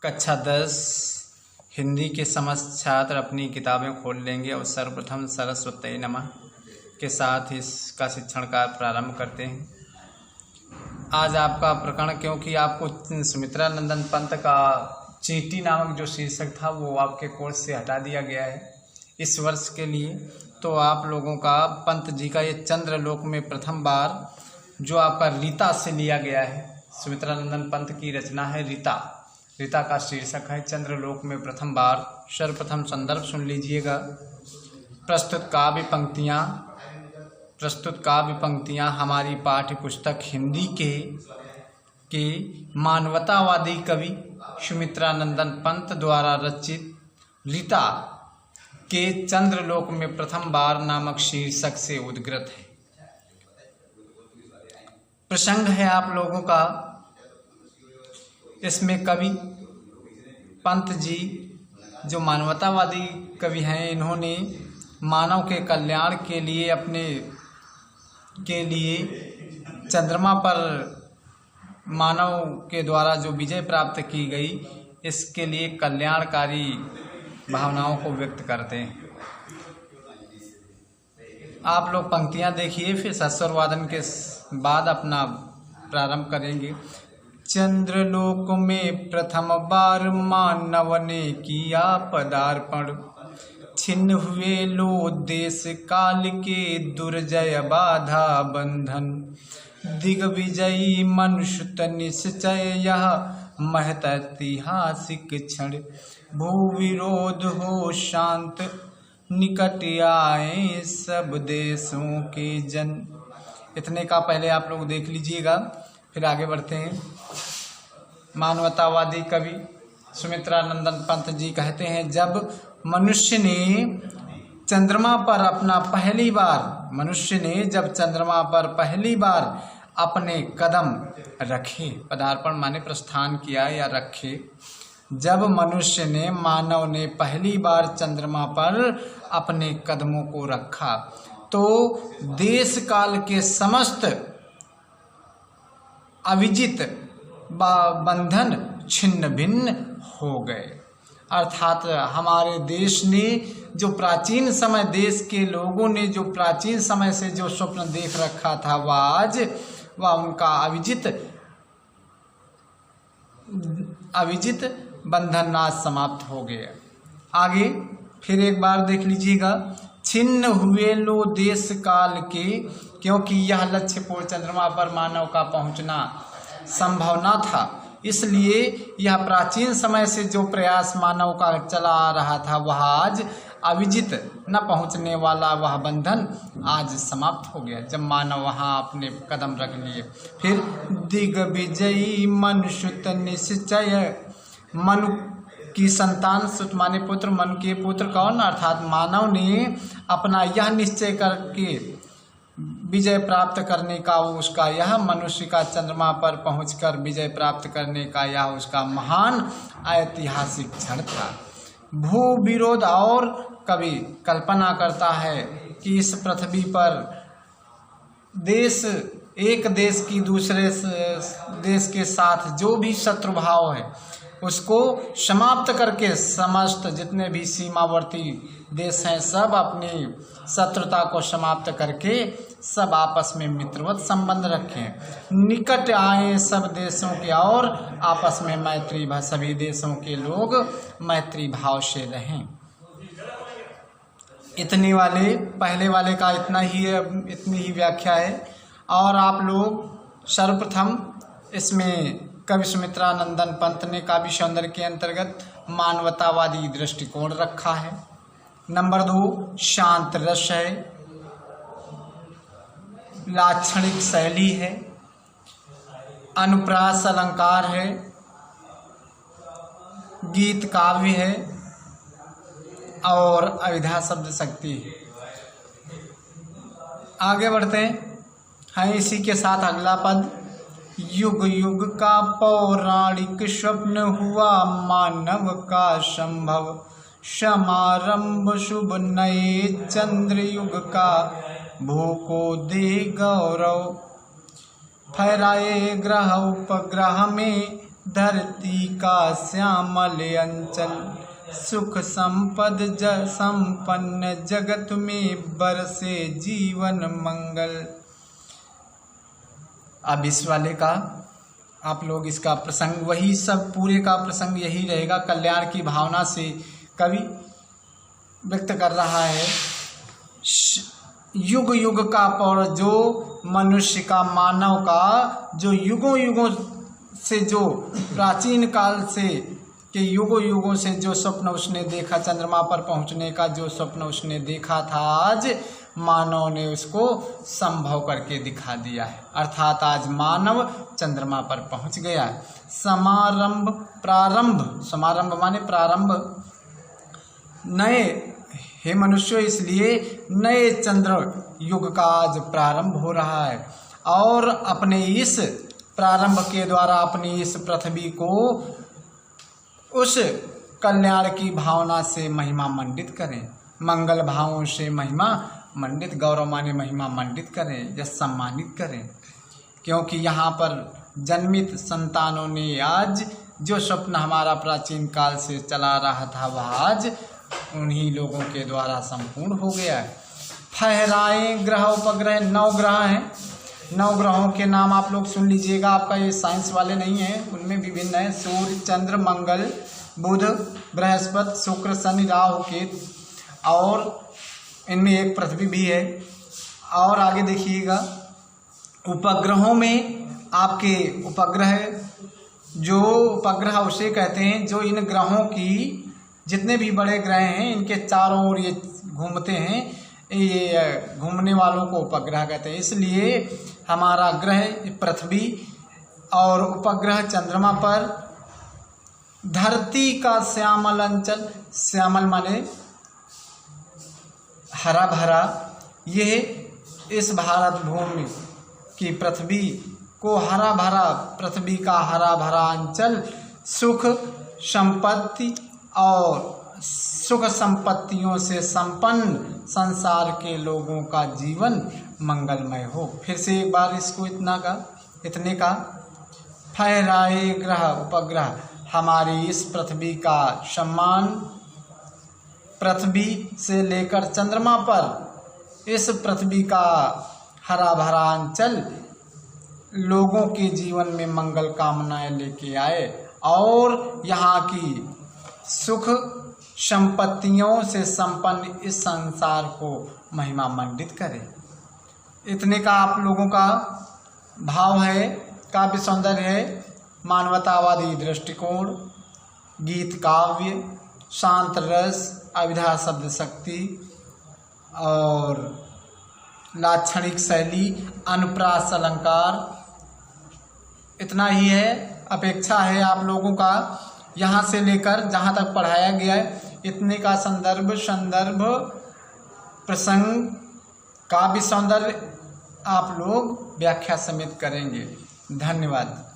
कक्षा 10 हिंदी के समस्त छात्र अपनी किताबें खोल लेंगे और सर्वप्रथम सरस्वती नमः के साथ इसका शिक्षण कार्य प्रारंभ करते हैं। आज आपका प्रकरण, क्योंकि आपको सुमित्रा नंदन पंत का चींटी नामक जो शीर्षक था वो आपके कोर्स से हटा दिया गया है इस वर्ष के लिए। तो आप लोगों का पंत जी का ये चंद्रलोक में प्रथम बार जो आपका रीता से लिया गया है, सुमित्रा नंदन पंत की रचना है रीता का शीर्षक है चंद्रलोक में प्रथम बार। सर्वप्रथम संदर्भ सुन लीजिएगा। प्रस्तुत काव्य पंक्तियाँ हमारी पाठ्य पुस्तक हिंदी के मानवतावादी कवि सुमित्रा नंदन पंत द्वारा रचित रीता के चंद्रलोक में प्रथम बार नामक शीर्षक से उद्गृत है। प्रसंग है आप लोगों का, इसमें कवि पंत जी जो मानवतावादी कवि हैं, इन्होंने मानव के कल्याण के लिए चंद्रमा पर मानव के द्वारा जो विजय प्राप्त की गई, इसके लिए कल्याणकारी भावनाओं को व्यक्त करते हैं। आप लोग पंक्तियां देखिए, फिर सस्वर वादन के बाद अपना प्रारंभ करेंगे। चंद्रलोक में प्रथम बार मानव ने किया पदार्पण, छिन्न हुए लो देश काल के दुर्जय बाधा बंधन, दिग्विजयी मनुष्य निश्चय यह महत ऐतिहासिक क्षण, भू विरोध हो शांत निकट आए सब देशों के जन। इतने का पहले आप लोग देख लीजिएगा, फिर आगे बढ़ते हैं। मानवतावादी कवि सुमित्रा नंदन पंत जी कहते हैं, जब मनुष्य ने चंद्रमा पर पहली बार अपने कदम रखे, पदार्पण माने प्रस्थान किया या रखे, जब मानव ने पहली बार चंद्रमा पर अपने कदमों को रखा तो देश काल के समस्त अविजित बंधन छिन्न भिन्न हो गए। अर्थात हमारे देश ने जो प्राचीन समय, देश के लोगों ने जो प्राचीन समय से जो स्वप्न देख रखा था, वह उनका अविजित बंधन आज समाप्त हो गया। आगे फिर एक बार देख लीजिएगा। छिन्न हुए लो देश काल के, क्योंकि यह लक्ष्य पूर्ण चंद्रमा पर मानव का पहुंचना संभव न था, इसलिए यह प्राचीन समय से जो प्रयास मानव का चला आ रहा था, वह आज अविजित न पहुंचने वाला वह बंधन आज समाप्त हो गया, जब मानव वहां अपने कदम रख लिए। फिर दिग्विजयी मनुष्य निश्चय, मनु की संतान, सुत माने पुत्र, मनु के पुत्र कौन, अर्थात मानव ने अपना यह निश्चय करके विजय प्राप्त करने का, उसका यह मनुष्य का चंद्रमा पर पहुंचकर विजय प्राप्त करने का यह उसका महान ऐतिहासिक क्षण था। भू विरोध, और कवि कल्पना करता है कि इस पृथ्वी पर एक देश की दूसरे देश के साथ जो भी शत्रु भाव है उसको समाप्त करके समस्त जितने भी सीमावर्ती देश हैं सब अपनी शत्रुता को समाप्त करके सब आपस में मित्रवत संबंध रखें, निकट आए सब देशों के और आपस में मैत्री भाव, सभी देशों के लोग मैत्री भाव से रहें। पहले वाले का इतनी ही व्याख्या है। और आप लोग सर्वप्रथम इसमें कवि सुमित्रा नंदन पंत ने काव्य सौंदर्य के अंतर्गत मानवतावादी दृष्टिकोण रखा है। नंबर 2 शांत रस है, लाक्षणिक शैली है, अनुप्रास अलंकार है, गीत काव्य है और अविधा शब्द शक्ति है। आगे बढ़ते हैं इसी के साथ अगला पद। युग युग का पौराणिक स्वप्न हुआ मानव का संभव, समारंभ शुभ नए चंद्र युग का, भू को दे गौरव, फहराए ग्रह उपग्रह में धरती का श्यामल अंचल, सुख संपद संपन्न जगत में बरसे जीवन मंगल। अब इस वाले का आप लोग इसका प्रसंग, वही सब पूरे का प्रसंग यही रहेगा। कल्याण की भावना से कवि व्यक्त कर रहा है। युग युग का पर जो मनुष्य का, मानव का, जो युगों युगों से, जो प्राचीन काल से के युगों युगों से जो स्वप्न उसने देखा, चंद्रमा पर पहुंचने का जो स्वप्न उसने देखा था, आज मानव ने उसको संभव करके दिखा दिया है। अर्थात आज मानव चंद्रमा पर पहुंच गया है। समारंभ प्रारंभ, समारंभ माने प्रारंभ, नए, हे मनुष्य, इसलिए नए चंद्र युग का आज प्रारंभ हो रहा है। और अपने इस प्रारंभ के द्वारा अपनी इस पृथ्वी को उस कल्याण की भावना से महिमा मंडित करें, मंगल भावों से महिमा मंडित, गौरव माने महिमा मंडित करें या सम्मानित करें। क्योंकि यहाँ पर जन्मित संतानों ने आज जो स्वप्न हमारा प्राचीन काल से चला रहा था, वह आज उन्हीं लोगों के द्वारा संपूर्ण हो गया है। फहराए ग्रह उपग्रह, 9 ग्रह हैं। 9 ग्रहों के नाम आप लोग सुन लीजिएगा। आपका ये साइंस वाले नहीं है, उनमें विभिन्न है। सूर्य, चंद्र, मंगल, बुध, बृहस्पति, शुक्र, शनि, राहु, केतु, और इनमें एक पृथ्वी भी है। और आगे देखिएगा, उपग्रहों में आपके उपग्रह, जो उपग्रह उसे कहते हैं जो इन ग्रहों की, जितने भी बड़े ग्रह हैं इनके चारों ओर ये घूमते हैं, ये घूमने वालों को उपग्रह कहते हैं। इसलिए हमारा ग्रह पृथ्वी और उपग्रह चंद्रमा पर, धरती का श्यामल अंचल, श्यामल माने हरा भरा, ये इस भारत भूमि की पृथ्वी को हरा भरा, पृथ्वी का हरा भरा अंचल, सुख संपत्ति और सुख संपत्तियों से संपन्न संसार के लोगों का जीवन मंगलमय हो। फिर से एक बार इसको इतने का फहराए ग्रह उपग्रह, हमारी इस पृथ्वी का सम्मान, पृथ्वी से लेकर चंद्रमा पर इस पृथ्वी का हरा भरा अंचल लोगों के जीवन में मंगल कामनाएं लेके आए और यहाँ की सुख संपत्तियों से संपन्न इस संसार को महिमा मंडित करे। इतने का आप लोगों का भाव है, काव्य सौंदर्य है, मानवतावादी दृष्टिकोण, गीत काव्य, शांत रस, अविधा शब्द शक्ति और लाक्षणिक शैली, अनुप्रास अलंकार, इतना ही है। अपेक्षा है आप लोगों का यहाँ से लेकर जहाँ तक पढ़ाया गया है इतने का संदर्भ प्रसंग, काव्य सौंदर्य आप लोग व्याख्या समेत करेंगे। धन्यवाद।